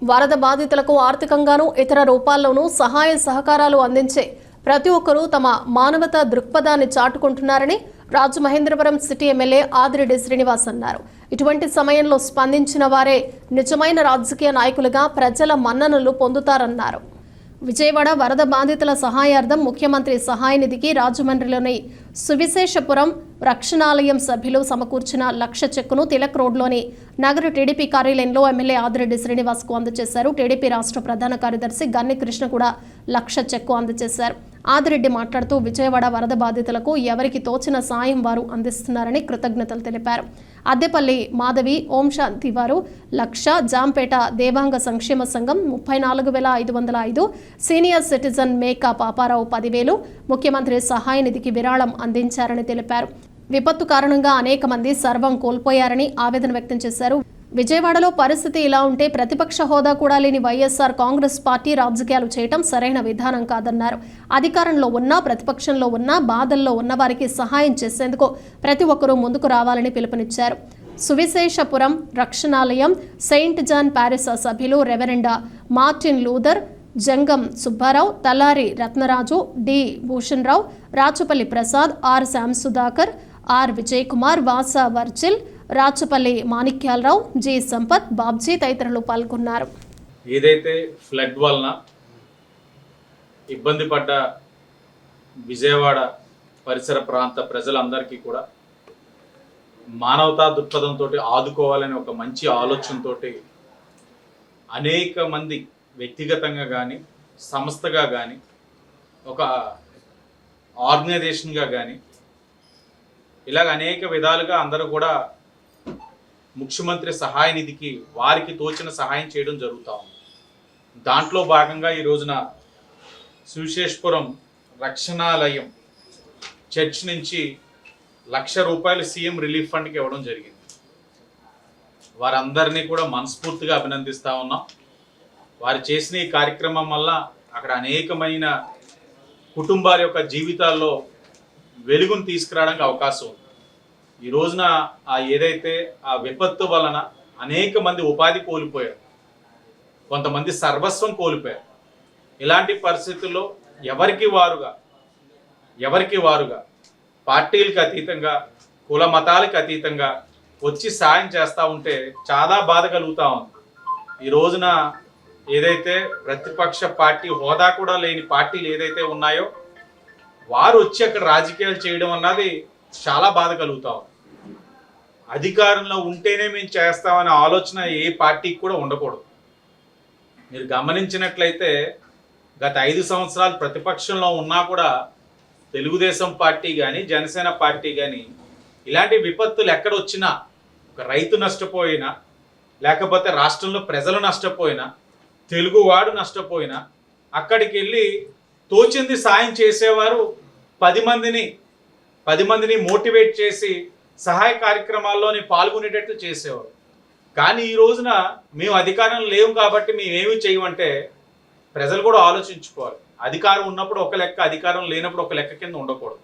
వరద బాధితులకు ఆర్థికంగానూ ఇతర రూపాల్లోనూ సహాయ సహకారాలు అందించే ప్రతి ఒక్కరూ తమ మానవతా దృక్పథాన్ని చాటుకుంటున్నారని రాజమహేంద్రవరం సిటీ ఎమ్మెల్యే ఆదిరెడ్డి శ్రీనివాస్ అన్నారు. ఇటువంటి సమయంలో స్పందించిన వారే నిజమైన రాజకీయ నాయకులుగా ప్రజల మన్ననలు పొందుతారన్నారు. విజయవాడ వరద బాధితుల సహాయార్థం ముఖ్యమంత్రి సహాయ నిధికి రాజమండ్రిలోని సువిశేషపురం రక్షణాలయం సభ్యులు సమకూర్చిన 1,00,000 చెక్కును తిలక్ రోడ్లోని నగర టీడీపీ కార్యాలయంలో ఎమ్మెల్యే ఆదిరెడ్డి శ్రీనివాస్కు అందజేశారు. టీడీపీ రాష్ట్ర ప్రధాన కార్యదర్శి గన్ని కృష్ణ కూడా 1,00,000 చెక్కు అందజేశారు. ఆదిరెడ్డి మాట్లాడుతూ విజయవాడ వరద బాధితులకు ఎవరికి తోచిన సాయం వారు అందిస్తున్నారని కృతజ్ఞతలు తెలిపారు. అద్దెపల్లి మాధవి ఓం శాంతి వారు 1,00,000, జాంపేట దేవాంగ సంక్షేమ సంఘం 34,505, సీనియర్ సిటిజన్ మేకా పాపారావు 10,000 ముఖ్యమంత్రి సహాయ నిధికి విరాళం అందించారని తెలిపారు. విపత్తు కారణంగా అనేక మంది సర్వం కోల్పోయారని ఆవేదన వ్యక్తం చేశారు. విజయవాడలో పరిస్థితి ఇలా ఉంటే ప్రతిపక్ష హోదా కూడా లేని వైఎస్ఆర్ కాంగ్రెస్ పార్టీ రాజకీయాలు చేయటం సరైన విధానం కాదన్నారు. అధికారంలో ఉన్నా ప్రతిపక్షంలో ఉన్నా బాధల్లో ఉన్న వారికి సహాయం చేసేందుకు ప్రతి ఒక్కరూ ముందుకు రావాలని పిలుపునిచ్చారు. Suviseshapuram Rakshanalayam saint John parish సభ్యులు reverend Martin Luther, Jangam Subbarao, Talari Ratnaraju, D Bhushan Rao, Rachapalli Prasad, R Shyam Sudhakar, R Vijay Kumar, Vasa Virgil, Rachapalli Manikyalarao, G Sampath, Babji తదితరులు పాల్గొన్నారు. ఏదైతే ఫ్లడ్ వలన ఇబ్బంది పడ్డ విజయవాడ పరిసర ప్రాంత ప్రజలందరికీ కూడా మానవతా దృక్పథంతో ఆదుకోవాలని ఒక మంచి ఆలోచనతో అనేక మంది వ్యక్తిగతంగా కానీ సంస్థగా కానీ ఒక ఆర్గనైజేషన్గా కానీ ఇలాగ అనేక విధాలుగా అందరూ కూడా ముఖ్యమంత్రి సహాయ నిధికి వారికి తోచిన సహాయం చేయడం జరుగుతూ ఉంది. దాంట్లో భాగంగా ఈ రోజున సువిశేషపురం రక్షణాలయం చర్చ్ నుంచి ₹1,00,000 సీఎం రిలీఫ్ ఫండ్కి ఇవ్వడం జరిగింది. వారందరినీ కూడా మనస్ఫూర్తిగా అభినందిస్తూ ఉన్నాం. వారు చేసిన ఈ కార్యక్రమం వల్ల అక్కడ అనేకమైన కుటుంబాల యొక్క జీవితాల్లో వెలుగును తీసుకురావడానికి అవకాశం ఉంది. ఈ రోజున ఏదైతే ఆ విపత్తు వలన అనేక మంది ఉపాధి కోల్పోయారు, కొంతమంది సర్వస్వం కోల్పోయారు. ఇలాంటి పరిస్థితుల్లో ఎవరికి వారుగా పార్టీలకు అతీతంగా కుల మతాలకు అతీతంగా వచ్చి సాయం చేస్తూ ఉంటే చాలా బాధ కలుగుతూ ఉంది. ఈ రోజున ఏదైతే ప్రతిపక్ష పార్టీ హోదా కూడా లేని పార్టీలు ఏదైతే ఉన్నాయో వారు వచ్చి అక్కడ రాజకీయాలు చేయడం అన్నది చాలా బాధ కలుగుతా ఉంది. అధికారంలో ఉంటేనే మేము చేస్తామనే ఆలోచన ఏ పార్టీకి కూడా ఉండకూడదు. మీరు గమనించినట్లయితే గత 5 సంవత్సరాలు ప్రతిపక్షంలో ఉన్నా కూడా తెలుగుదేశం పార్టీ కానీ జనసేన పార్టీ కానీ ఇలాంటి విపత్తులు ఎక్కడొచ్చినా ఒక రైతు నష్టపోయినా లేకపోతే రాష్ట్రంలో ప్రజలు నష్టపోయినా తెలుగువాడు నష్టపోయినా అక్కడికి వెళ్ళి తోచింది సాయం చేసేవారు 10 మందిని మోటివేట్ చేసి సహాయ కార్యక్రమాల్లోని పాల్గొనేటట్లు చేసేవారు. కానీ ఈ రోజున మేము అధికారంలో లేవు కాబట్టి మేమేమి చేయమంటే ప్రజలు కూడా ఆలోచించుకోవాలి. అధికారం ఉన్నప్పుడు ఒక లెక్క, అధికారం లేనప్పుడు ఒక లెక్క కింద ఉండకూడదు.